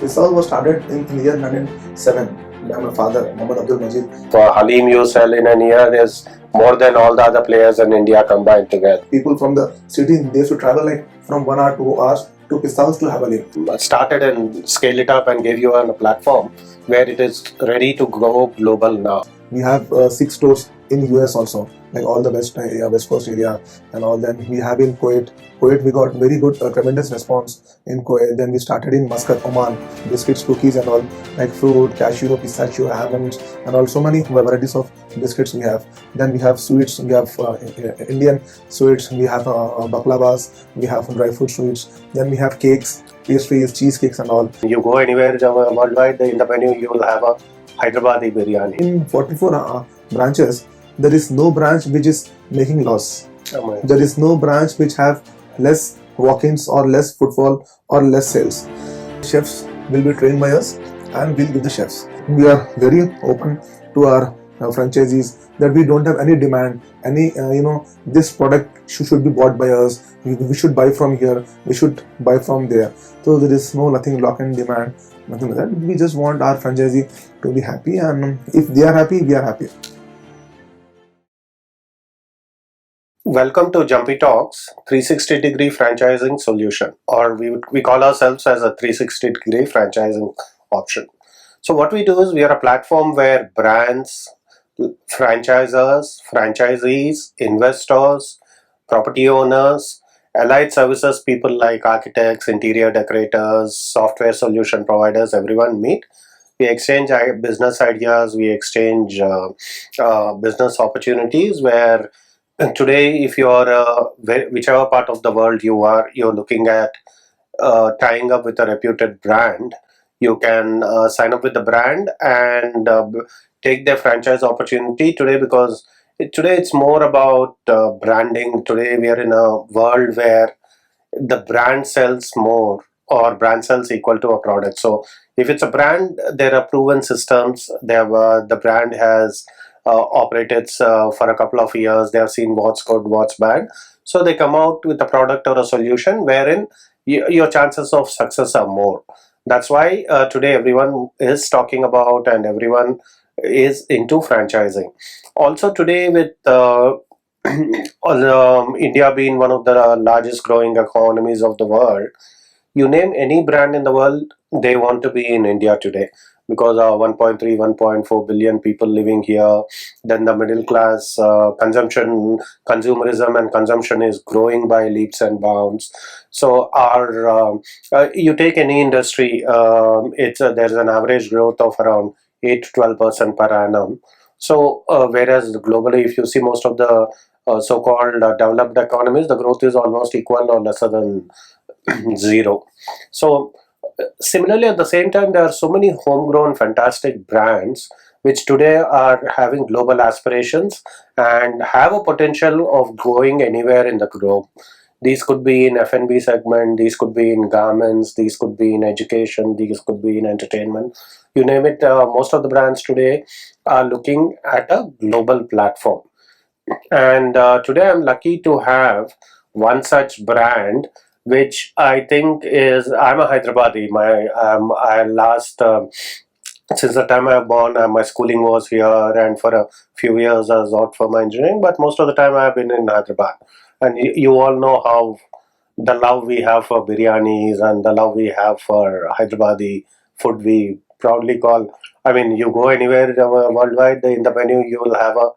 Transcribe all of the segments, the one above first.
Pista House was started in the year 1907 by my father, Muhammad Abdul Majid. For Halim, you sell in a year is more than all the other players in India combined together. People from the city, they used to travel like from 1 hour, 2 hours to Pista House to have a live. Started and scale it up and give you a platform where it is ready to go global now. We have 6 stores in US also, like all the West Coast area and all. Then we have in Kuwait. Kuwait, we got very good, tremendous response in Kuwait. Then we started in Muscat, Oman, biscuits, cookies and all, like fruit, cashew, pistachio, almonds and all. So many varieties of biscuits we have. Then we have sweets. We have Indian sweets. We have baklavas. We have dry fruit sweets. Then we have cakes, pastries, cheesecakes and all. You go anywhere worldwide, in the menu you will have a Hyderabadi biryani. In 44 branches, there is no branch which is making loss. There is no branch which have less walk-ins or less footfall or less sales. Chefs will be trained by us and we'll give the chefs. We are very open to our franchisees that we don't have any demand, this product should be bought by us, we should buy from here, we should buy from there. So there is nothing lock-in demand, nothing like that. We just want our franchisee to be happy, and if they are happy, we are happy. Welcome to Jumpy Talks 360-degree franchising solution, or we call ourselves as a 360-degree franchising option. So what we do is we are a platform where brands, franchisors, franchisees, investors, property owners, allied services people like architects, interior decorators, software solution providers, everyone meet. We exchange business ideas, we exchange business opportunities where today, if you're whichever part of the world you're looking at tying up with a reputed brand, you can sign up with the brand and take their franchise opportunity today, because today it's more about branding. Today we are in a world where the brand sells more, or brand sells equal to a product. So if it's a brand, there are proven systems. The brand has operated for a couple of years. They have seen what's good, what's bad. So they come out with a product or a solution wherein your chances of success are more. That's why today everyone is talking about and everyone is into franchising. Also today with India being one of the largest growing economies of the world, you name any brand in the world, they want to be in India today, because 1.3, 1.4 billion people living here. Then the middle class consumerism and consumption is growing by leaps and bounds. So you take any industry, there's an average growth of around 8 to 12% per annum. So whereas globally, if you see most of the so-called developed economies, the growth is almost equal or lesser than zero. So similarly, at the same time, there are so many homegrown fantastic brands which today are having global aspirations and have a potential of going anywhere in the globe. These could be in F&B segment, these could be in garments, these could be in education, these could be in entertainment. You name it, most of the brands today are looking at a global platform. And today I'm lucky to have one such brand, which I think is, I'm a Hyderabadi. Since the time I was born, my schooling was here, and for a few years I was out for my engineering, but most of the time I have been in Hyderabad. And you all know how the love we have for biryanis and the love we have for Hyderabadi food we proudly call. I mean, you go anywhere worldwide, in the menu you will have a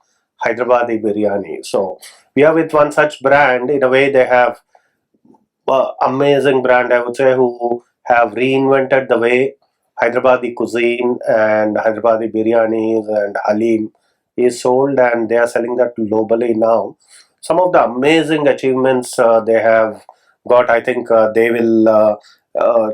Hyderabadi biryani. So we are with one such brand. In a way, they have amazing brand, I would say, who have reinvented the way Hyderabadi cuisine and Hyderabadi biryanis and Halim is sold, and they are selling that globally now. Some of the amazing achievements they have got, I think they will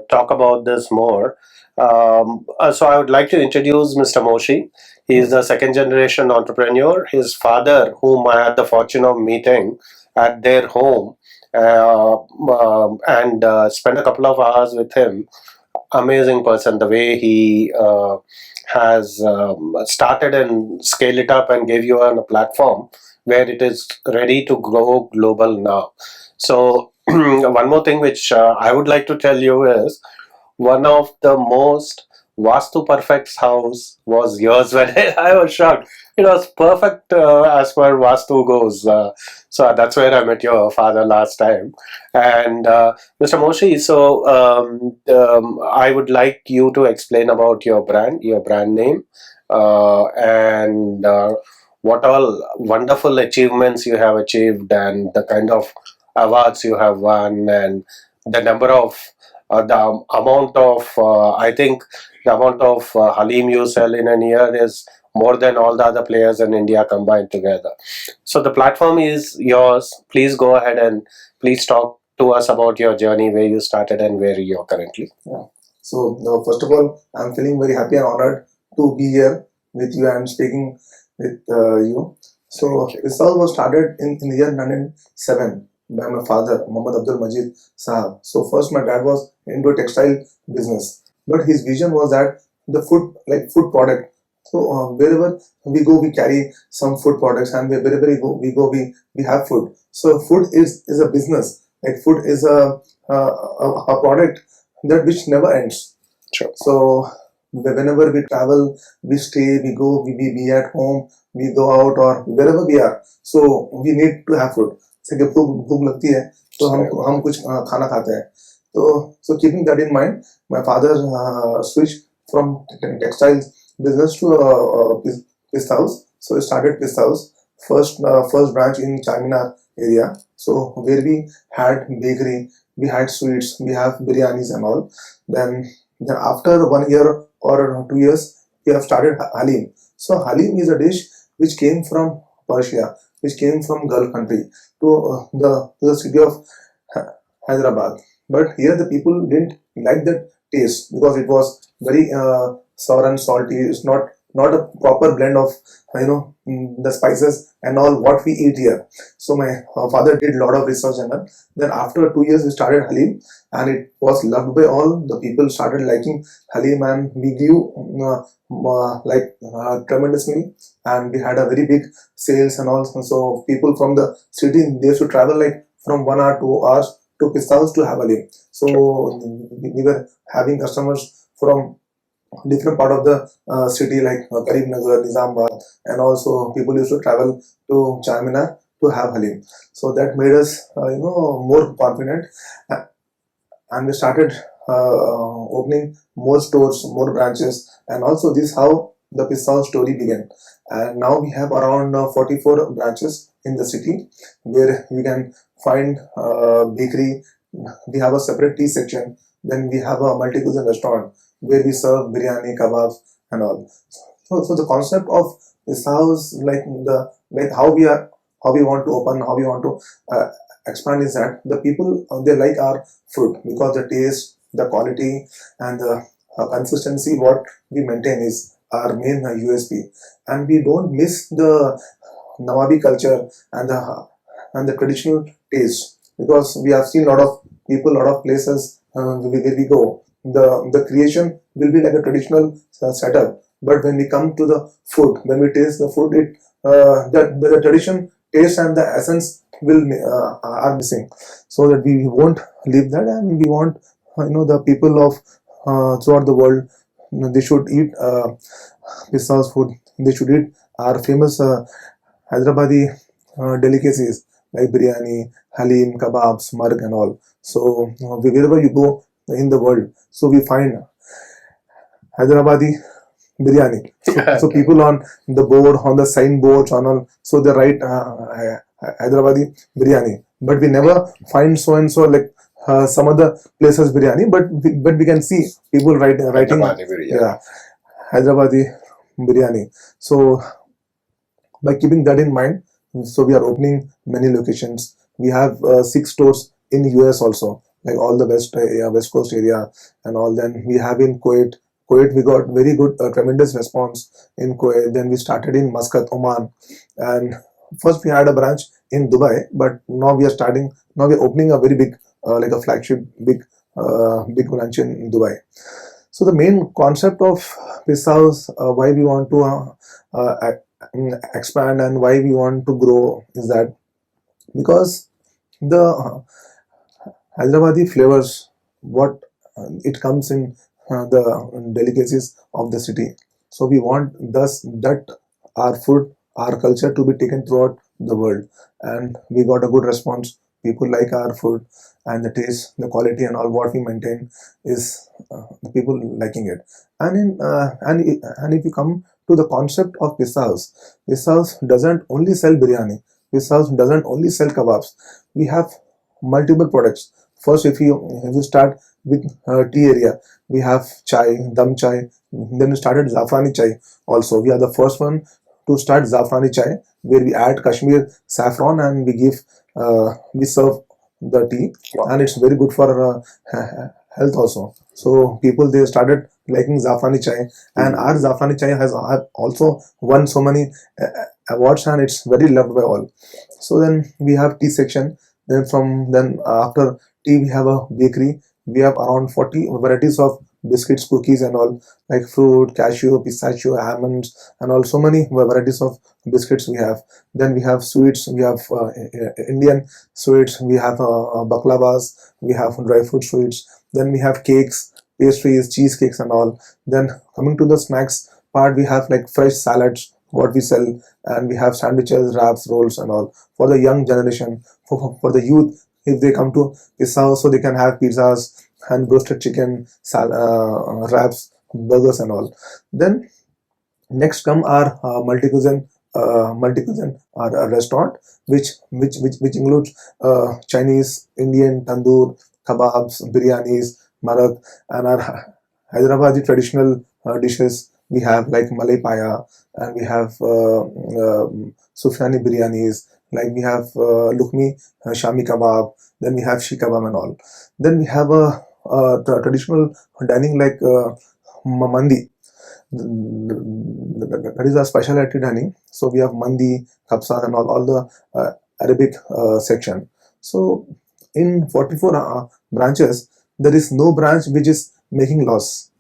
talk about this more. So I would like to introduce Mr. Moshi. He is a second generation entrepreneur. His father, whom I had the fortune of meeting at their home, and spent a couple of hours with him. Amazing person. The way he has started and scale it up and gave you a platform where it is ready to go global now. So one more thing which I would like to tell you is, one of the most Vastu perfect house was yours when I was shocked. It was perfect as far Vastu goes. So that's where I met your father last time. And Mr. Moshi, so I would like you to explain about your brand name, and what all wonderful achievements you have achieved, and the kind of awards you have won, and the number of the amount of I think the amount of Halim you sell in a year is more than all the other players in India combined together. So the platform is yours. Please go ahead and please talk to us about your journey, where you started and where you are currently. Yeah. So, first of all, I'm feeling very happy and honored to be here with you and speaking with you. So, Thank you. this all was started in the year 1907 by my father, Muhammad Abdul Majid Sahab. So, first, my dad was into textile business, but his vision was that the food, like food product. So, wherever we go, we carry some food products, and wherever we have food. So, food is a business. Like food is a product that which never ends. Sure. So whenever we travel, we stay, we go, we be at home, we go out or wherever we are. So we need to have food. जैसे कि भूख लगती है तो हम कुछ खाना खाते हैं. So keeping that in mind, my father switched from textiles business to Pista House. So he started Pista House, first branch in Charminar area. So where we had bakery, we had sweets, we have biryanis and all. Then after 1 year or 2 years, we have started Halim. So Halim is a dish which came from Persia, which came from Gulf country to the city of Hyderabad. But here the people didn't like that taste because it was very sour and salty. It's not a proper blend of the spices and all what we eat here. So my father did a lot of research and then after 2 years we started Halim and it was loved by all. The people started liking Halim and we grew tremendously and we had a very big sales and all. So people from the city, they used to travel like from 1 hour, 2 hours to Pista House to have Halim. So we were having customers from different part of the city like Karimnagar, Nizamabad, and also people used to travel to Charminar to have Halim. So that made us, more confident, and we started opening more stores, more branches, and also this is how the Pista House story began. And now we have around 44 branches in the city where you can find bakery. We have a separate tea section. Then we have a multi-cuisine restaurant where we serve biryani, kebabs, and all. So the concept of this house, like how we want to open, how we want to expand is that the people they like our food because the taste, the quality, and the consistency what we maintain is our main USP, and we don't miss the Nawabi culture and the traditional taste because we have seen a lot of people, a lot of places where we go. The creation will be like a traditional setup, but when we come to the food, when we taste the food, the tradition, taste, and the essence will are missing. So that we won't leave that, and we want the people of throughout the world, they should eat Pista House food. They should eat our famous Hyderabadi delicacies like biryani, halim, kebabs, marg, and all. So wherever you go in the world, so we find Hyderabadi biryani. So people on the board, on the signboards, on all, so they write Hyderabadi biryani. But we never find so and so like some other places biryani. But we can see people writing Hyderabadi biryani. So by keeping that in mind, so we are opening many locations. We have 6 stores in US also, like all the West Coast area and all. Then we have in Kuwait. We got very good, tremendous response in Kuwait. Then we started in Muscat, Oman, and first we had a branch in Dubai, but now we are opening a very big, like a flagship, big branch in Dubai. So the main concept of Pista House, why we want to expand and why we want to grow is that because the Hyderabadi flavors, what it comes in the delicacies of the city. So we want thus that our food, our culture to be taken throughout the world, and we got a good response. People like our food, and the taste, the quality, and all what we maintain is the people liking it. And and if you come to the concept of Pista House doesn't only sell biryani. Pista House doesn't only sell kebabs. We have multiple products. First, if you start with tea area, we have chai, dum chai. Then we started zafrani chai. Also, we are the first one to start zafrani chai, where we add Kashmir saffron and we serve the tea, and it's very good for health also. So people they started liking zafrani chai, and our zafrani chai has also won so many awards, and it's very loved by all. So then we have tea section. Then after tea we have a bakery. We have around 40 varieties of biscuits, cookies, and all, like fruit, cashew, pistachio, almonds, and all so many varieties of biscuits we have. Then we have sweets. We have Indian sweets. We have baklavas. We have dry fruit sweets. Then we have cakes, pastries, cheesecakes, and all. Then coming to the snacks part, we have like fresh salads what we sell, and we have sandwiches, wraps, rolls, and all for the young generation, for the youth. If they come to Pizza House, so they can have pizzas and roasted chicken, wraps, burgers, and all. Then next come our multi-cuisine restaurant, which includes Chinese, Indian, tandoor, kebabs, biryanis, marak, and our Hyderabadi traditional dishes. We have like Malai Paya, and we have Sufyani biryanis, like we have Lukmi Shami kebab, then we have Shi kebab and all. Then we have traditional dining like mandi. That is our specialty dining. So we have mandi, kapsa, and all the Arabic section. So in 44 branches, there is no branch which is making loss.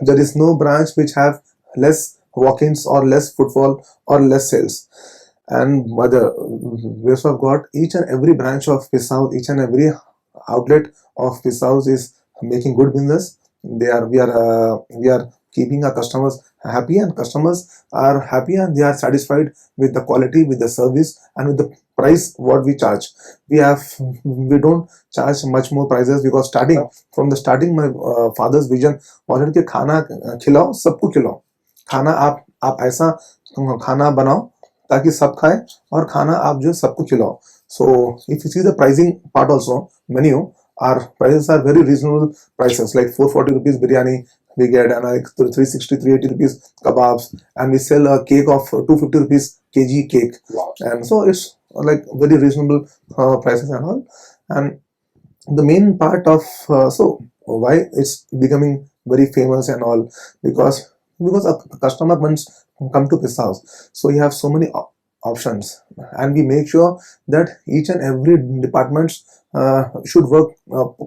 There is no branch which have less walk-ins or less footfall or less sales. And by the grace of God, each and every branch of Pizza House, each and every outlet of Pizza House is making good business. We are keeping our customers happy, and customers are happy, and they are satisfied with the quality, with the service, and with the price what we charge. We don't charge much more prices, because from the starting my father's vision was कि खाना खिलाओ, सबको खिलाओ. खाना आप ऐसा खाना बनाओ ताकि सब खाए, और खाना आप जो सबको खिलाओ. So if you see the pricing part also, menu, our prices are very reasonable prices, like 440 rupees biryani we get, and like 360, 380 rupees kebabs, and we sell a cake of 250 rupees kg cake. Wow. And so it's like very reasonable prices and all. And the main part of so why it's becoming very famous and all, because a customer once come to Pista House, so you have so many options, and we make sure that each and every departments should work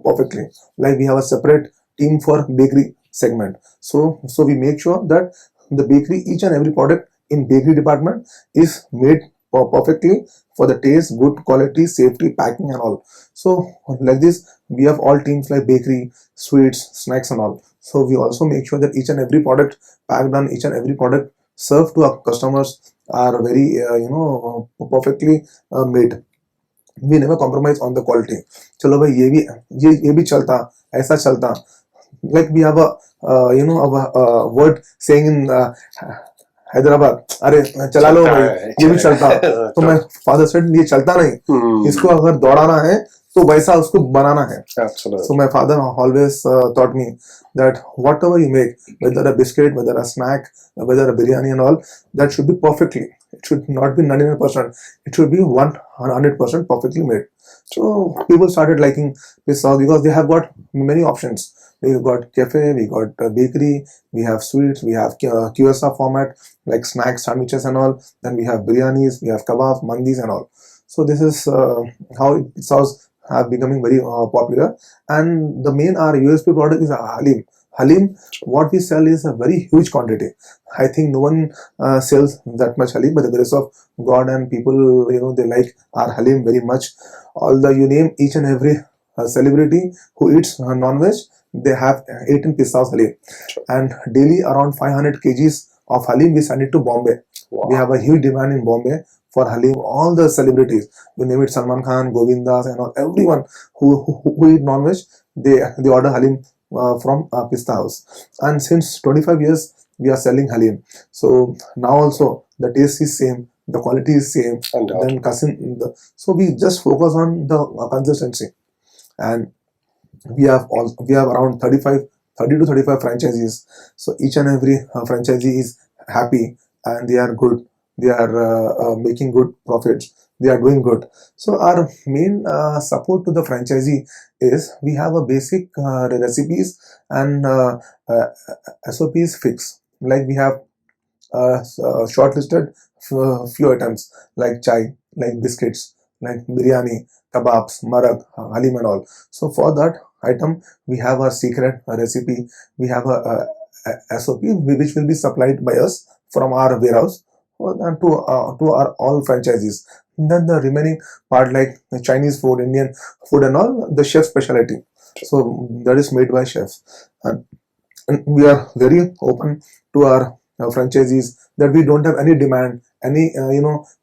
perfectly. Like we have a separate team for bakery segment, so we make sure that the bakery, each and every product in bakery department is made perfectly for the taste, good quality, safety, packing, and all. So like this, we have all teams like bakery, sweets, snacks, and all. So we also make sure that each and every product packed on, each and every product served to our customers are very perfectly made. We never compromise on the quality. चलो भाई ये भी चलता, ऐसा चलता. Like we have a word saying in Hyderabad, अरे चला लो भाई, ये भी चलता. तो my father said ये चलता नहीं, इसको अगर दौड़ाना है तो वैसा उसको बनाना है. Absolutely. So my father always taught me that whatever you make, whether a biscuit, whether a snack, whether a biryani and all, that should be perfectly. It should not be 99%. It should be 100% perfectly made. So people started liking Pizza House because they have got many options. We got cafe, we got bakery, we have sweets, we have QSR format like snacks, sandwiches, and all. Then we have biryanis, we have kebabs, mandis, and all. So this is how Pizza House have becoming very popular. And the main our USP product is halim. Halim, what we sell is a very huge quantity. I think no one sells that much halim, but the grace of God and people, they like our halim very much. Although you name each and every celebrity who eats non-veg, they have 18 Pista House Halim, and daily around 500 kgs of Halim we send it to Bombay. Wow. We have a huge demand in Bombay for Halim. All the celebrities, you name it, Salman Khan, Govindas, and all, everyone who eat non-veg, they order Halim from Pista House. And since 25 years, we are selling Halim. So now also the taste is same, the quality is same. Then so we just focus on the consistency, and we have around 30 to 35 franchisees. So each and every franchisee is happy, and they are good. They are making good profits. They are doing good. So our main support to the franchisee is we have a basic recipes and SOPs fixed. Like we have shortlisted few items like chai, like biscuits, like biryani, kebabs, marag, halim and all. So for that item, we have a secret recipe. We have a SOP which will be supplied by us from our warehouse to our all franchisees. Then the remaining part like the Chinese food, Indian food and all, the chef specialty. So that is made by chefs. And we are very open to our franchisees that we don't have any demand, any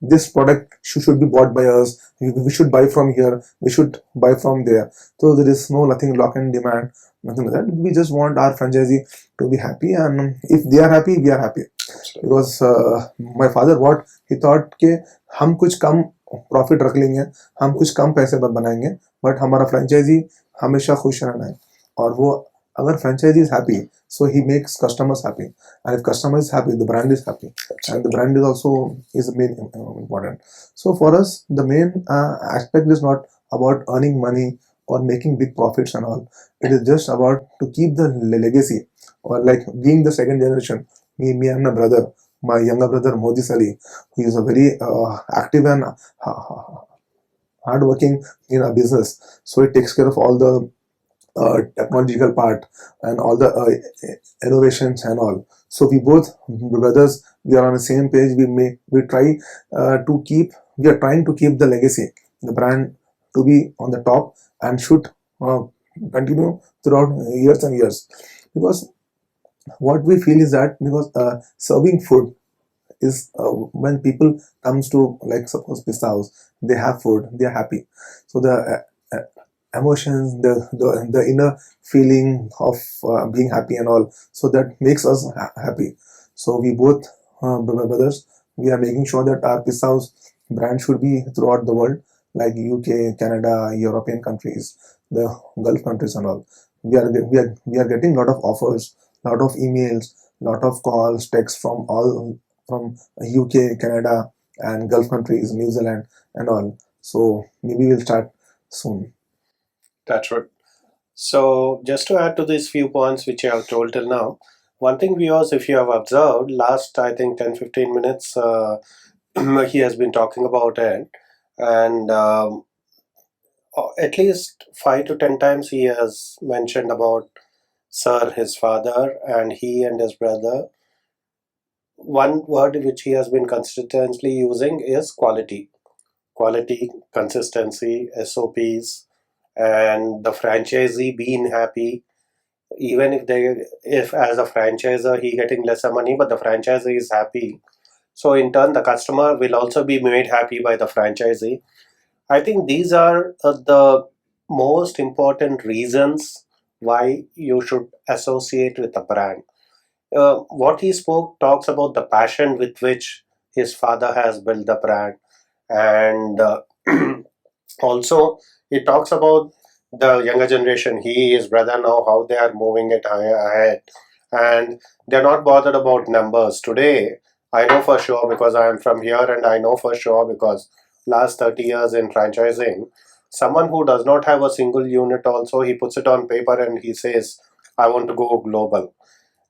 this product should be bought by us, we should buy from here, we should buy from there. So there is nothing lock-in demand, nothing like that. We just want our franchisee to be happy, and if they are happy, we are happy. Because my father, what he thought कि हम कुछ कम profit रख लेंगे, हम कुछ कम पैसे बनाएंगे, but हमारा फ्रेंचाइजी हमेशा खुश रहना है. और वो अगर franchisee is happy, so he makes customers happy, and if customer is happy, the brand is happy, and the brand is also is main important. So for us, the main aspect is not about earning money or making big profits and all. It is just about to keep the legacy, or like being the second generation. Me and my brother, my younger brother Modi Sali, who is a very active and hardworking in a business. So he takes care of all the technological part and all the innovations and all. So we both brothers, we are on the same page. We are trying to keep the legacy, the brand to be on the top, and should continue throughout years and years. Because what we feel is that because serving food is when people comes to, like, suppose Pista House, they have food, they are happy. So the emotions, the inner feeling of being happy and all, so that makes us happy. So we both brothers, we are making sure that our Pista House brand should be throughout the world, like UK, Canada, European countries, the Gulf countries and all. We are getting lot of offers, lot of emails, lot of calls, texts from UK, Canada, and Gulf countries, New Zealand and all. So maybe we'll start soon. That's right. So, just to add to these few points which you have told till now, one thing, viewers, if you have observed, last I think 10-15 minutes, he has been talking about it, and at least 5 to 10 times he has mentioned about Sir, his father, and he and his brother. One word which he has been consistently using is quality. Quality, consistency, SOPs, and the franchisee being happy, even if as a franchisor he getting lesser money, but the franchisee is happy, so in turn the customer will also be made happy by the franchisee. I think these are the most important reasons why you should associate with a brand. What he spoke talks about the passion with which his father has built the brand, and also he talks about the younger generation, he, his brother, now how they are moving it ahead, and they're not bothered about numbers. Today, I know for sure because I am from here, and I know for sure because last 30 years in franchising, someone who does not have a single unit also, he puts it on paper and he says, I want to go global.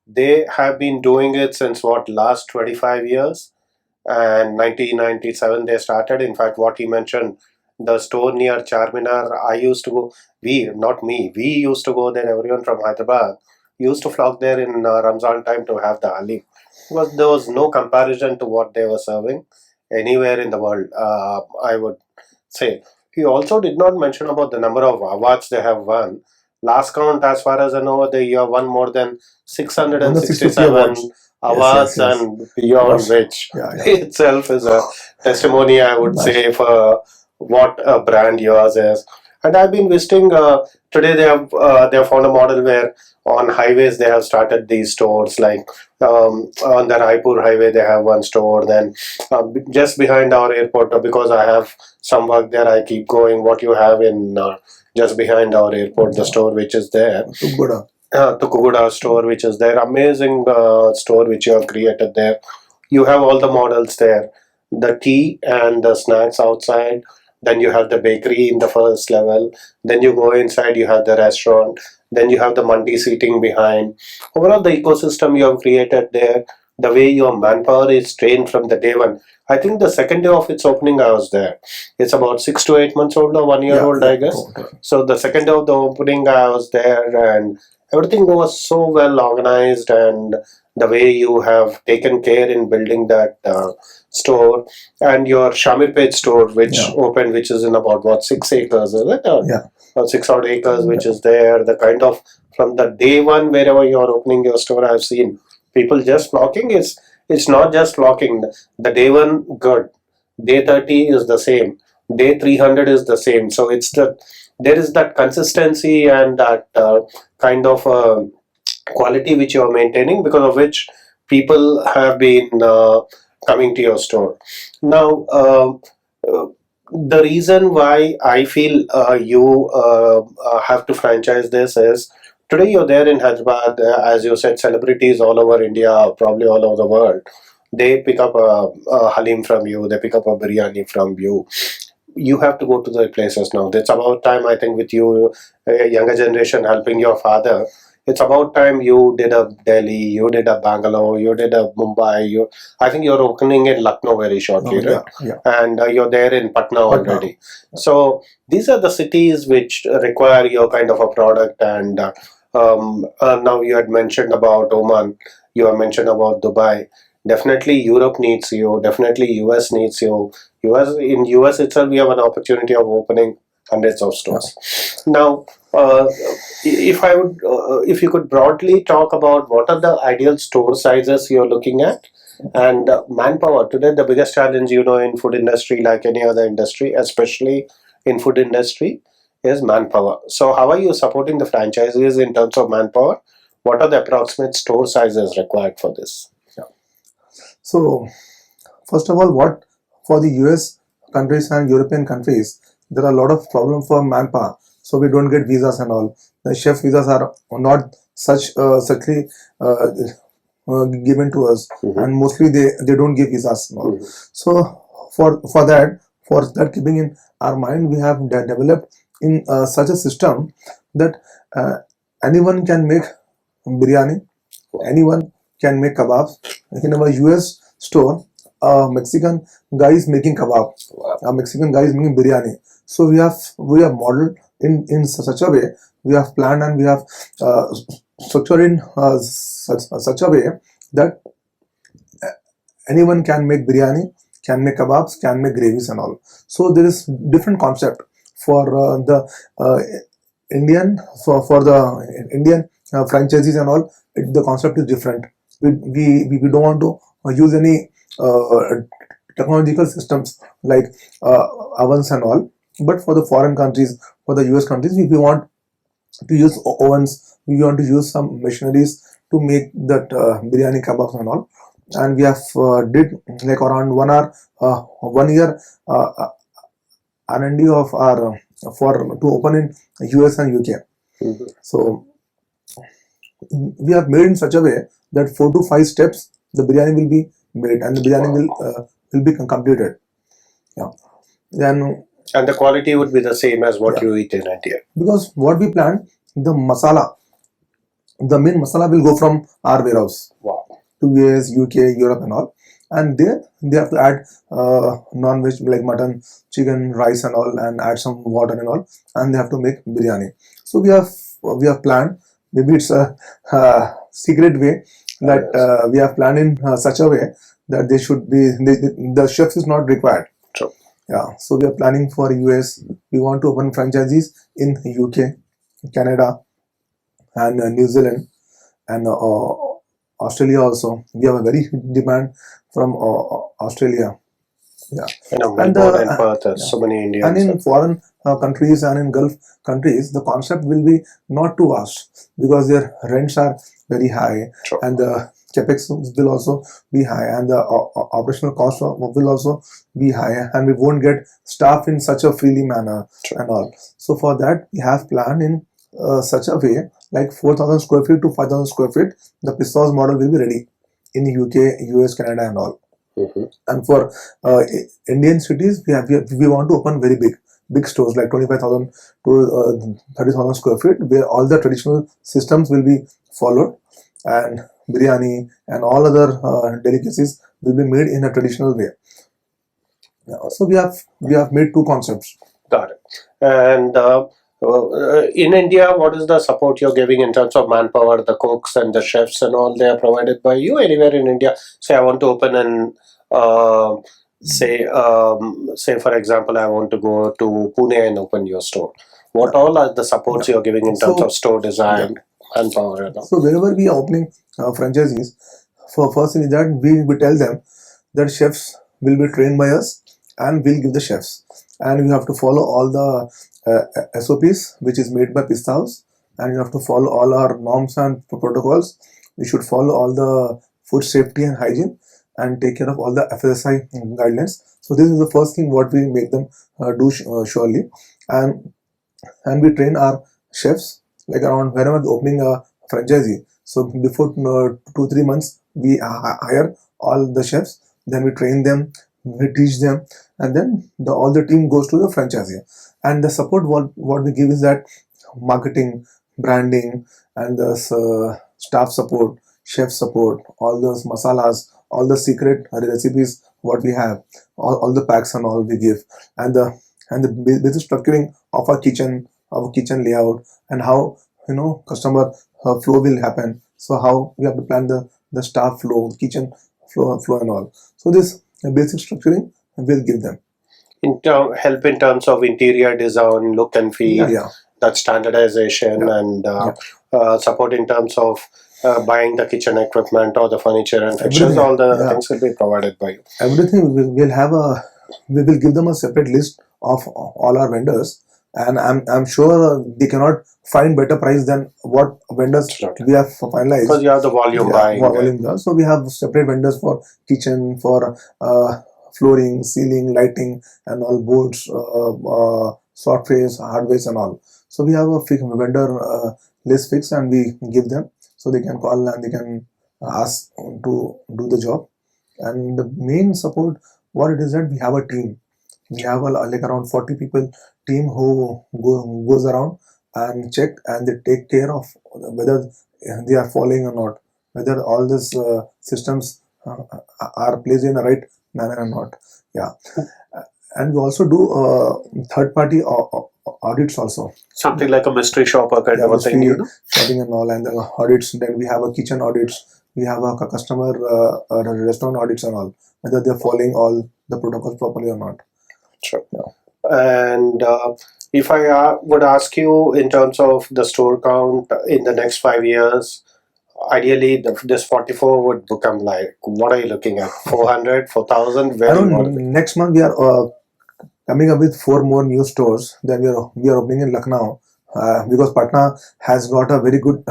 They have been doing it since what, last 25 years, and 1997 they started. In fact, what he mentioned, the store near Charminar, I used to go, we used to go there. Everyone from Hyderabad used to flock there in Ramzan time to have the halim, because there was no comparison to what they were serving anywhere in the world, I would say. He also did not mention about the number of awards they have won, Last count, as far as I know, the year won more than 650 667 awards. awards, Yes. and beyond Awards. which Yeah. itself is a testimony, I would Nice. say, for what a brand yours is. And I've been visiting. Today they have found a model where on highways they have started these stores. Like on the Raipur highway, they have one store. Then just behind our airport, because I have some work there, I keep going. What you have in just behind our airport, the store which is there. Tuguda. Tukuguda store, which is there. Amazing store which you have created there. You have all the models there. The tea and the snacks outside. Then you have the bakery in the first level. Then you go inside, you have the restaurant. Then you have the mandi seating behind. Overall, the ecosystem you have created there, the way your manpower is trained from the day one. I think the second day of its opening, I was there. It's about 6 to 8 months old or 1 year old, I guess. So the second day of the opening, I was there, and everything was so well organized, and the way you have taken care in building that store, and your Shamirpet store, which opened, which is in about what, 6 acres, is it? Or 6 odd acres, which is there. The kind of, from the day one, wherever you're opening your store, I've seen people just flocking. It's not just flocking. The day one, good. Day 30 is the same. Day 300 is the same. So there is that consistency and that kind of quality which you are maintaining, because of which people have been coming to your store. Now, the reason why I feel you have to franchise this is, today you're there in Hyderabad, as you said, celebrities all over India, probably all over the world, they pick up a halim from you, they pick up a biryani from you. You have to go to the places now. It's about time, I think, with you, younger generation helping your father. It's about time you did a Delhi, you did a Bangalore, you did a Mumbai. I think you're opening in Lucknow very shortly, right? And you're there in Patna already. So these are the cities which require your kind of a product. And now you had mentioned about Oman, you have mentioned about Dubai. Definitely Europe needs you. Definitely US needs you. In US itself, we have an opportunity of opening hundreds of stores. Now, if you could broadly talk about what are the ideal store sizes you're looking at, and manpower. Today, the biggest challenge, in food industry, like any other industry, especially in food industry, is manpower. So, how are you supporting the franchisees in terms of manpower? What are the approximate store sizes required for this? So, first of all, what for the US countries and European countries, there are a lot of problem for manpower. So we don't get visas and all. The chef visas are not suchly given to us, and mostly they don't give visas and all. So for that keeping in our mind, we have developed in such a system that anyone can make biryani, anyone can make kebabs. In our US store, a Mexican guy is making kebab, a Mexican guy is making biryani. So we have modeled in such a way, we have planned, and we have structured in such a way that anyone can make biryani, can make kebabs, can make gravies and all. So there is different concept for the Indian for the Indian franchisees and all. The concept is different. We don't want to use any technological systems like ovens and all. But for the foreign countries, for the US countries, we want to use ovens. We want to use some machineries to make that biryani kebabs and all. And we have did like around 1 hour, 1 year R&D of our to open in US and UK. So we have made in such a way that 4 to 5 steps the biryani will be made, and the biryani will be completed. Then. And the quality would be the same as what you eat in India. Because what we plan, the masala, the main masala will go from our warehouse to US, UK, Europe and all. And there they have to add non-veg like mutton, chicken, rice and all, and add some water and all. And they have to make biryani. So we have planned, maybe it's a secret way, that we have planned in such a way that they should be, the chef is not required. True. So we are planning for US. We want to open franchises in UK, Canada, and New Zealand and Australia also. We have a very huge demand from Australia. Yeah, and Melbourne and Perth, there's yeah. so many And Indians. in foreign countries and in Gulf countries, the concept will be not too vast because their rents are very high, Sure. and the capex will also be high, and the operational cost will also be high, and we won't get staff in such a freely manner Sure. and all. So for that, we have planned in such a way, like 4,000 square feet to 5,000 square feet, the Pista House model will be ready in UK, US, Canada, and all. And for Indian cities, we want to open very big stores like 25,000 to 30,000 square feet, where all the traditional systems will be followed, and biryani and all other delicacies will be made in a traditional way. Yeah, so we have made two concepts. Got it. And in India, what is the support you're giving in terms of manpower, the cooks and the chefs and all? They are provided by you anywhere in India. Say I want to open an say for example, I want to go to Pune and open your store. What all are the supports you're giving in terms So- of store design, manpower, and all? So wherever we are opening franchisees, for first thing is that we tell them that chefs will be trained by us, and we'll give the chefs, and you have to follow all the SOPs which is made by Pista House, and you have to follow all our norms and protocols. We should follow all the food safety and hygiene, and take care of all the FSSI guidelines. So this is the first thing what we make them do surely, and we train our chefs like around whenever we're opening a franchisee. So before 2-3 months, we hire all the chefs, then we train them, we teach them, and then all the team goes to the franchisee. And the support what we give is that marketing, branding, and the staff support, chef support, all those masalas, all the secret recipes what we have, all the packs and all we give, and the basic structuring of our kitchen layout, and how customer flow will happen. So how we have to plan the staff flow, kitchen flow and all. So this basic structuring will give them. Help in terms of interior design, look and feel, Yeah. that standardization, Yeah. and support in terms of buying the kitchen equipment or the furniture and fixtures. Everything, All the yeah. things will be provided by you. Everything we will give them a separate list of all our vendors, and I'm sure they cannot find better price than what vendors Absolutely. we have finalized. Because you have the volume buying. volume there. So we have separate vendors for kitchen, for flooring, ceiling, lighting, and all boards, softwares, hardwares, and all. So we have a vendor list fixed, and we give them, so they can call and they can ask to do the job. And the main support, what it is that we have a team. We have like around 40 people team who goes around and check, and they take care of whether they are following or not, whether all these systems are placed in the right manner or not. Yeah. And we also do third party audits also. Something like a mystery shopper kind of a thing, you know? Shopping and all, and the audits. Then we have a kitchen audits. We have a customer restaurant audits and all, whether they're following all the protocols properly or not. Sure. And if I would ask you in terms of the store count in the next 5 years, ideally this 44 would become like, what are you looking at? 400, 4,000? Where do you want to be? Next month we are coming up with 4 more new stores. Then we are opening in Lucknow, because Patna has got a very good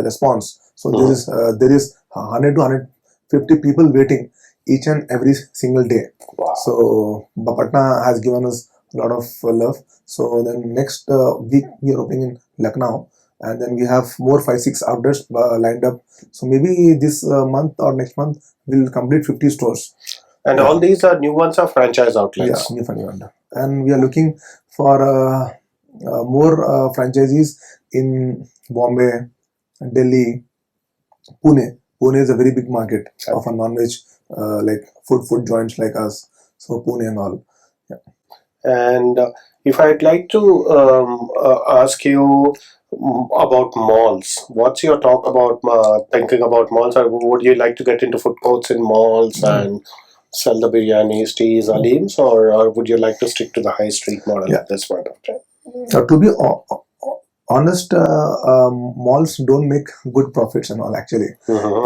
response. So there is 100 to 150 people waiting each and every single day. Wow. So Patna has given us a lot of love. So then next week we are opening in Lucknow, and then we have more 5-6 outlets lined up. So maybe this month or next month we'll complete 50 stores. And all these are new ones, are franchise outlets. Yeah, new franchise. And we are looking for more franchisees in Bombay, Delhi, Pune. Pune is a very big market of a non-veg like food joints like us. So Pune and all. Yeah. And if I'd like to ask you about malls, what's your talk about thinking about malls? Or would you like to get into food courts in malls and sell the biryanis, teas, alims, or would you like to stick to the high street model at this point of time? To be honest, malls don't make good profits and all. Actually,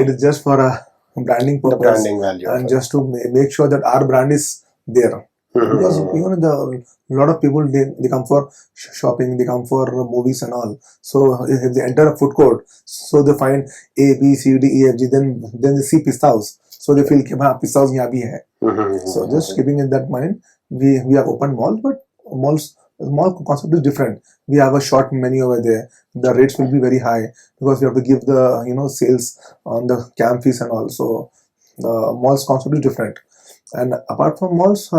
it is just for a branding The purpose branding value. and just to make sure that our brand is there. Because the lot of people they come for shopping, they come for movies and all. So if they enter a food court, so they find A B C D E F G, then they see Pista House, so they feel कि हाँ Pista House यहाँ भी है. So just keeping in that mind, we have open malls, but mall concept is different. We have a short menu over there. The rates will be very high because we have to give the sales on the camp fees and all. So the malls concept is different. And apart from malls,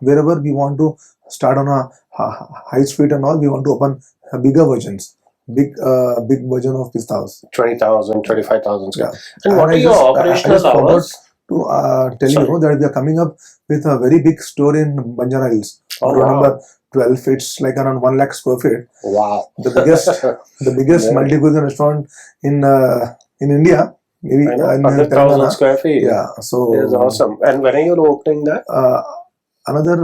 wherever we want to start on a high street and all, we want to open bigger versions, big version of Pista House. 20,000, 25,000 square. Yeah. And what are your operational hours? To tell you that we are coming up with a very big store in Banjara Hills. Oh, Road wow. number 12. It's like around 1 lakh square feet. Wow. The biggest Yeah. multi-cuisine restaurant in India. Maybe I know, in 100,000 Telangana. square feet. Yeah, so It is awesome. And when are you opening that? Another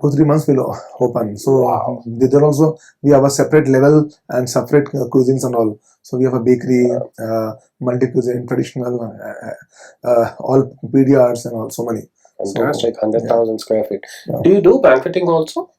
2-3 months will open. So Wow. there also we have a separate level and separate cuisines and all. So we have a bakery, multi-cuisine, traditional, all PDRs and all, so many. Fantastic, 100,000 square feet. Yeah. Do you do banqueting also?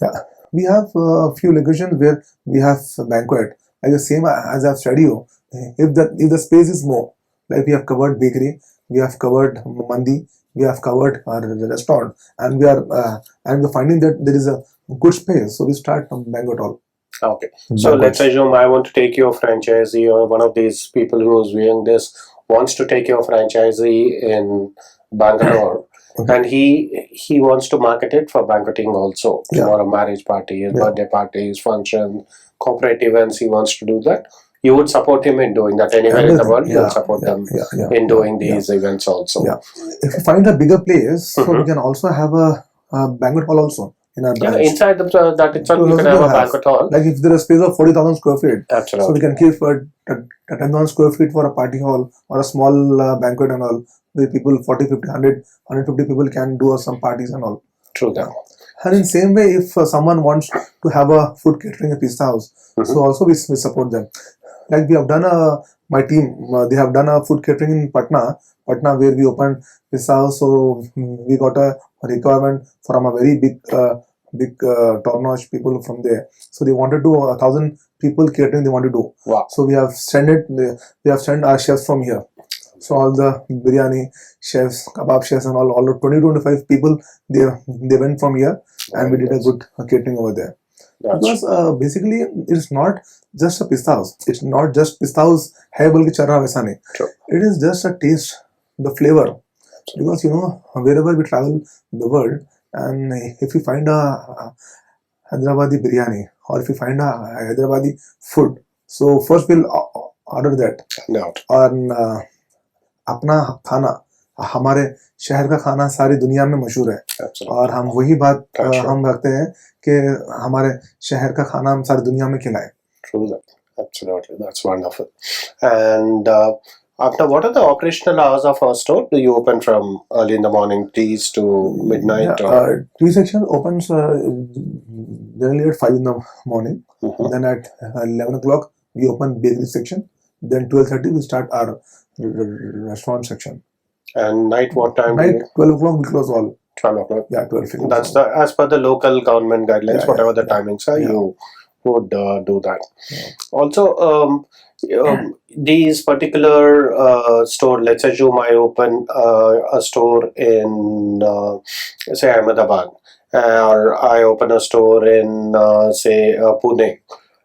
Yeah, we have a few locations where we have a banquet. Like the same as I've said you, if the space is more, like we have covered bakery, we have covered mandi, we have covered our restaurant, and we're finding that there is a good space, so we start a banquet hall. Okay. So let's assume I want to take your franchisee, or one of these people who is viewing this wants to take your franchisee in Bangalore. Okay. And he wants to market it for banqueting also. Yeah. For a marriage party, his Yeah. birthday parties, function, corporate events, he wants to do that. You would support him in doing that anywhere in the Everything. world. You Yeah, would support yeah, them yeah, in doing yeah. these events also. Yeah. If you find a bigger place, so we can also have a banquet hall also in our Yeah, branch. inside that itself, you So can we have a have. banquet hall. Like if there is space of 40,000 square feet, so we Absolutely. can keep 10,000 square feet for a party hall or a small banquet and all, where people 40, 50, 100, 150 people can do some parties and all. True that. And in same way, if someone wants to have a food catering at Pista House, so also we support them. Like we have done my team, they have done a food catering in Patna where we opened Pista House. So we got a requirement from a very big top-notch people from there. So they wanted to 1,000 people catering they want to do. Wow. So we have sent our chefs from here. So all the biryani chefs, kebab chefs, and all the 20-25 people they went from here, and we did a good catering over there. Because basically it's not just a Pista House. It's not just Pista House hai bolke chal raha waisa nahi. True. It is just a taste, the flavor. Because wherever we travel the world, and if we find a Hyderabadi biryani or if we find a Hyderabadi food, so first we'll order that. No. और अपना खाना, हमारे शहर का खाना सारी दुनिया में मशहूर है. Absolutely. और हम वही बात That's right. हम रखते हैं कि हमारे शहर का खाना हम सारी दुनिया में खिलाएं. True that. Absolutely. That's wonderful. And after, what are the operational hours of our store? Do you open from early in the morning, teas to midnight? Or? Tea section opens generally at 5 in the morning. Then at 11 o'clock we open bakery section. Then 12:30 we start our restaurant section. And night, what time? Night 12 o'clock we close all. 12 o'clock. Yeah, 12. That's as per the local government guidelines, Yeah, whatever the yeah, timings are, yeah. you would do that. Yeah. Also, these particular store, let's assume I open a store in, say, Ahmedabad, or I open a store in, say, Pune,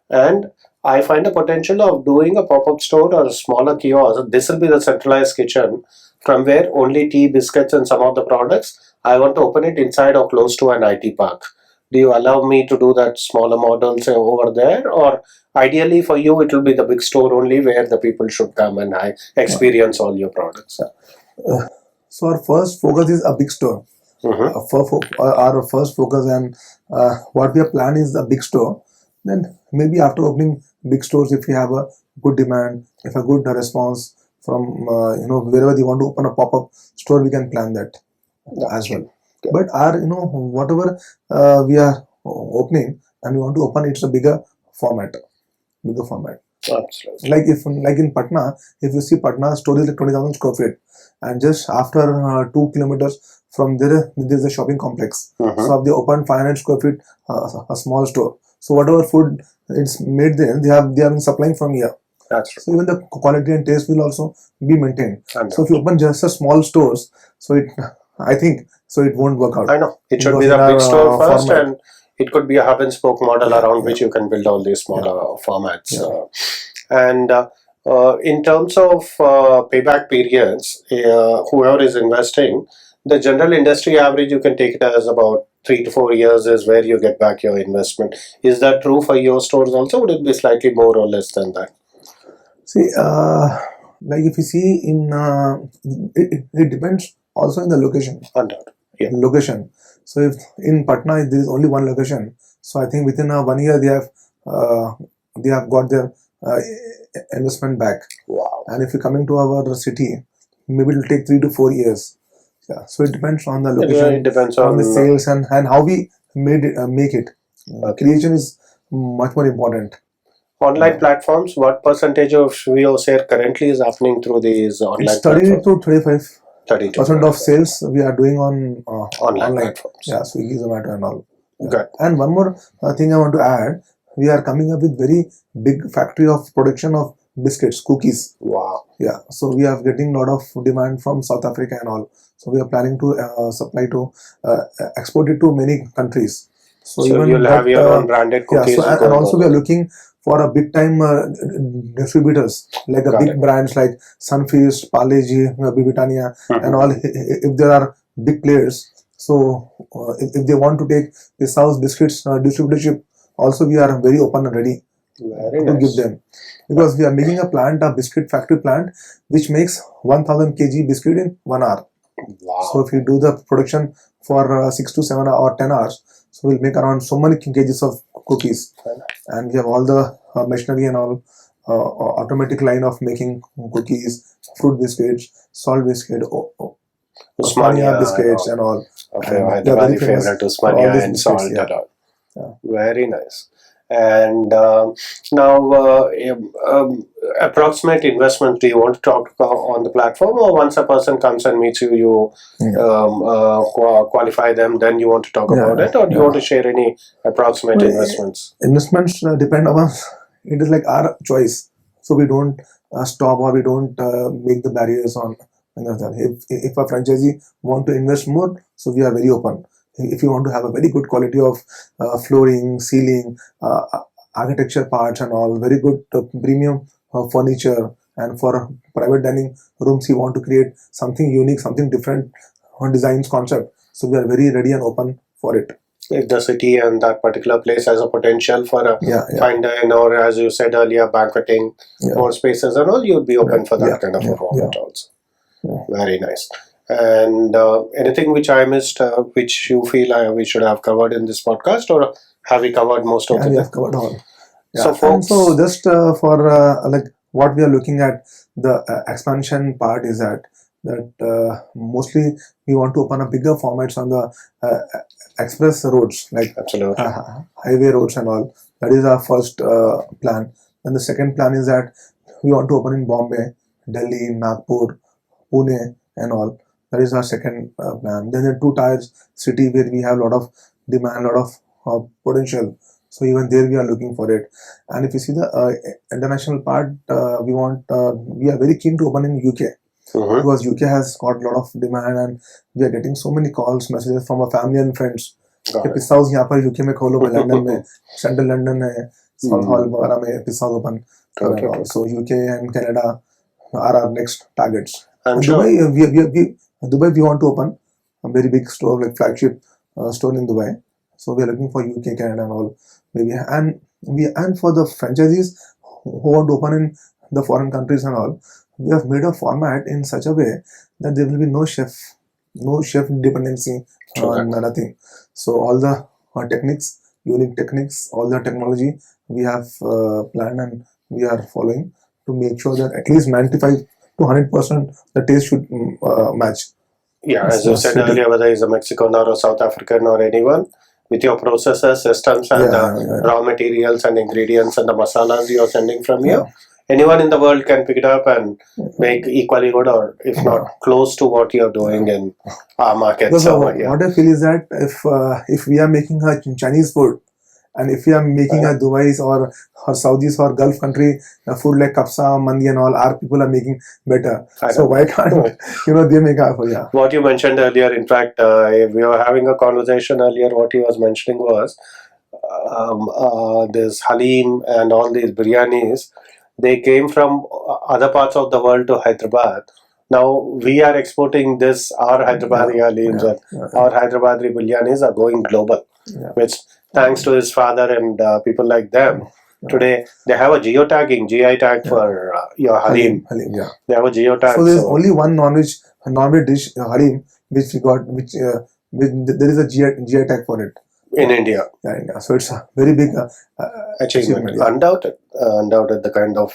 and I find a potential of doing a pop-up store or a smaller kiosk. This will be the centralized kitchen from where only tea, biscuits, and some of the products. I want to open it inside or close to an IT park. Do you allow me to do that smaller model, say, over there? Or ideally for you, it will be the big store only where the people should come and experience all your products? So our first focus is a big store. Our first focus and what we have planned is a big store. Then maybe after opening big stores, if we have a good demand, if a good response from wherever you want to open a pop-up store, we can plan that as well. Good. But our whatever we are opening and we want to open, it's a bigger format. bigger format. Absolutely. Like in Patna, if you see Patna store is like 20,000 square feet, and just after 2 kilometers from there is a shopping complex. Mhm. So they opened 500 square feet, a small store. So whatever food it's made there, they have been supplying from here. That's true. So even the quality and taste will also be maintained. And So if you open just a small stores, so I think so it won't work out. I know it should Because be the in our, big store first, format. and it could be a hub and spoke model Yeah, around yeah. which you can build all these smaller formats. Yeah. And in terms of payback periods, whoever is investing, the general industry average you can take it as about 3 to 4 years is where you get back your investment. Is that true for your stores also? Would it be slightly more or less than that? See, like if you see in it depends also in the location. Undoubtedly. Yeah. Location. So if in Patna there is only one location, so I think within 1 year they have got their investment back. Wow. And if you're coming to our city, maybe it will take 3 to 4 years. Yeah. So it depends on the It location, really depends on on the sales, and how we make it. Okay. Creation is much more important. Online platforms. What percentage of your share currently is happening through these online It's 30 platforms? to 35% 32% of sales we are doing on online platforms. Yeah, Swiggy, Zomato, and all. Yeah. Good. And one more thing I want to add: we are coming up with very big factory of production of biscuits, cookies. Wow. Yeah, so we are getting a lot of demand from South Africa and all. So we are planning to supply to export it to many countries. So you'll have your own branded cookies. Yeah, so and also we are looking for a big time distributors like a Got big it. brands like Sunfeast, Parle-G, Britannia, Mhm. and all. If there are big players, so if they want to take this house biscuits distributorship, also we are very open and ready Very to nice. give them, because we are making a biscuit factory plant which makes 1000 kg biscuit in 1 hour. Wow. So if we do the production for 6 to 7 or 10 hours, so we'll make around so many kgs of cookies, and we have all the machinery and all automatic line of making cookies, fruit biscuits, salt biscuit, Usmania biscuits, and all. Okay, And I they are very Diwali famous favorite for all Usmania these and biscuits, salt yeah. and all. Yeah. Very nice. And now, approximate investment, do you want to talk about on the platform, or once a person comes and meets you, you qualify them, then you want to talk Yeah, about it, or do you yeah. want to share any approximate Well, investments? Investments depend on us. It is like our choice, so we don't stop or we don't make the barriers on another. If a franchisee want to invest more, so we are very open. If you want to have a very good quality of flooring, ceiling, architecture parts, and all, very good premium furniture, and for private dining rooms, you want to create something unique, something different on designs concept. So we are very ready and open for it. If the city and that particular place has a potential for a Yeah, yeah, fine dine, or as you said earlier, banqueting, yeah. more spaces and all, you'd be open Right. for that Yeah, kind of yeah, a format also. Yeah. Very nice. And anything which I missed, which you feel we should have covered in this podcast, or have we covered most of Yeah, the we things? have covered all. Yeah. So, And folks, so just for like what we are looking at, the expansion part is that mostly we want to open a bigger formats on the express roads, like absolutely. highway roads and all. That is our first plan. And the second plan is that we want to open in Bombay, Delhi, Nagpur, Pune, and all. That is our second plan. Then the two tiers city where we have a lot of demand, lot of potential. So even there we are looking for it. And if you see the international part, we are very keen to open in UK, Mhm. because UK has got a lot of demand, and we are getting so many calls, messages from our family and friends. Got कि it. पिस्ता house यहाँ पर UK में खोलो, London में, central London में, south hall वगैरह में पिस्ता हाउस ओपन Got करना. it. So UK and Canada are our next targets. I'm And sure. Dubai we want to open a very big store, like flagship store in Dubai. So we are looking for UK, Canada, and all maybe. And for the franchisees who want to open in the foreign countries and all, we have made a format in such a way that there will be no chef dependency on nothing. So all the techniques, unique techniques, all the technology we have planned and we are following to make sure that at least 95 to 100% the taste should match. Yeah, Yes, as you yes, said city. earlier, whether he's a Mexican or a South African or anyone, with your processes, systems, and the raw materials and ingredients and the masalas you are sending from here. Anyone in the world can pick it up and make equally good, or if not close to what you're doing in our markets over here. What I feel is that if we are making a Chinese food, and if we are making a Dubai's or Saudis or Gulf country food like kapsa, mandi and all, our people are making better. So why can't they make our What you mentioned earlier, in fact, we were having a conversation earlier. What he was mentioning was this halim and all these biryanis. They came from other parts of the world to Hyderabad. Now we are exporting this. Our Hyderabadi halims and our Hyderabadi biryanis are going global, which thanks to his father and people like them. Today they have a geotagging, GI tag for your halim. They have a geotag. So there is only one non-veg dish, halim, which we got, which there is a GI tag for it. In India. So it's a very big achievement. Undoubted. Undoubted, the kind of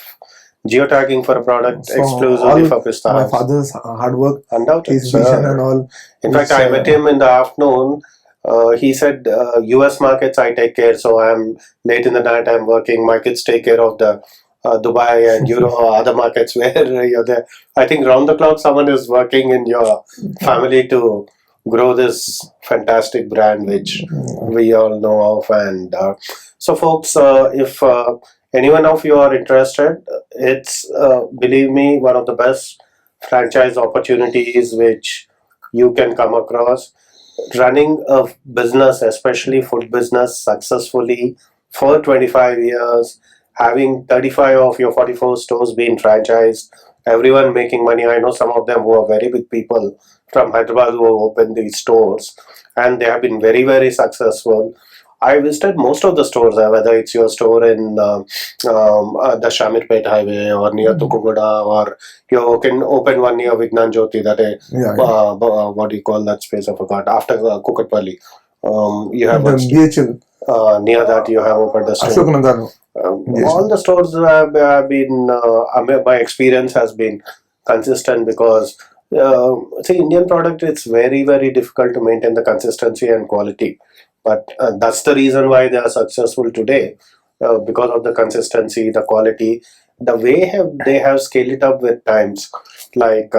geotagging for a product exclusively for Pista House. My father's hard work, undoubted, his vision and all. In fact, I met him in the afternoon. He said, US markets I take care, so I'm late in the night, I'm working. My kids take care of the Dubai and other markets where you're there. I think round the clock someone is working in your family to grow this fantastic brand which we all know of. And so folks, if any one of you are interested, it's believe me, one of the best franchise opportunities which you can come across. Running a business, especially food business, successfully for 25 years, having 35 of your 44 stores being franchised, everyone making money. I know some of them who are very big people from Hyderabad who have opened these stores, and they have been very, very successful. I visited most of the stores, whether it's your store in the Shamirpet Highway or near Tukugoda, or you can open one near Vignan Jyoti, that what do you call that space? I forgot. After Kukatpalli. You have BHL. Near that you have opened the store. All the stores have been, my experience has been consistent because see, Indian product, it's very, very difficult to maintain the consistency and quality. But that's the reason why they are successful today, because of the consistency, the quality, the way they have scaled it up with times. Like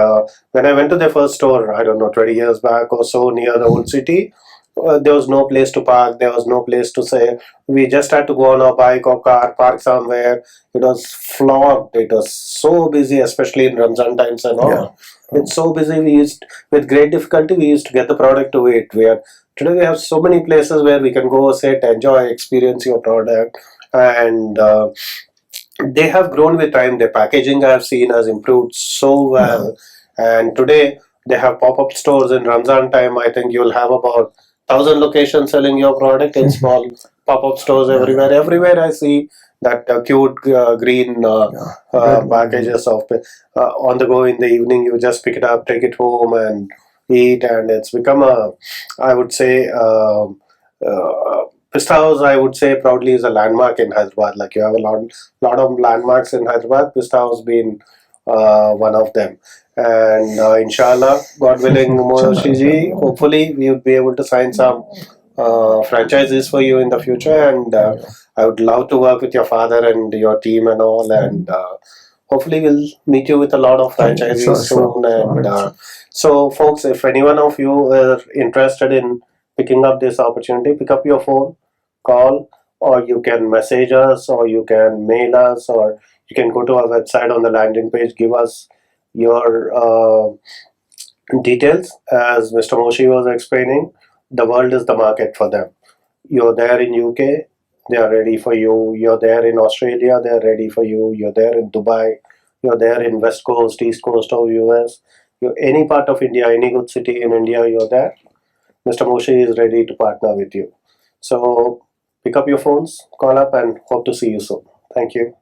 when I went to their first store, I don't know, 20 years back or so, near the old city, there was no place to park, there was no place to say. We just had to go on a bike or car, park somewhere. It was flogged. It was so busy, especially in Ramzan times and all. It's so busy. With great difficulty, we used to get the product to it. Today we have so many places where we can go, sit, enjoy, experience your product, and they have grown with time. Their packaging I have seen has improved so well, and today they have pop-up stores in Ramzan time. I think you'll have about 1,000 locations selling your product in small pop-up stores everywhere. Everywhere I see that cute green packages of on the go in the evening. You just pick it up, take it home, and eat. And it's become I would say, Pista House, I would say, proudly is a landmark in Hyderabad. Like, you have a lot of landmarks in Hyderabad. Pista House being one of them. And inshallah, God willing, Moshiji, hopefully we would be able to sign some franchises for you in the future. And I would love to work with your father and your team and all. And hopefully we'll meet you with a lot of franchises soon. And so, folks, if any one of you are interested in picking up this opportunity, pick up your phone, call, or you can message us, or you can mail us, or you can go to our website on the landing page, give us your details. As Mr. Moshi was explaining, the world is the market for them. You're there in UK, they are ready for you. You're there in Australia, they're ready for you. You're there in Dubai, you're there in West Coast, East Coast of US. You're any part of India, any good city in India, you're there. Mr. Moshi is ready to partner with you. So pick up your phones, call up, and hope to see you soon. Thank you.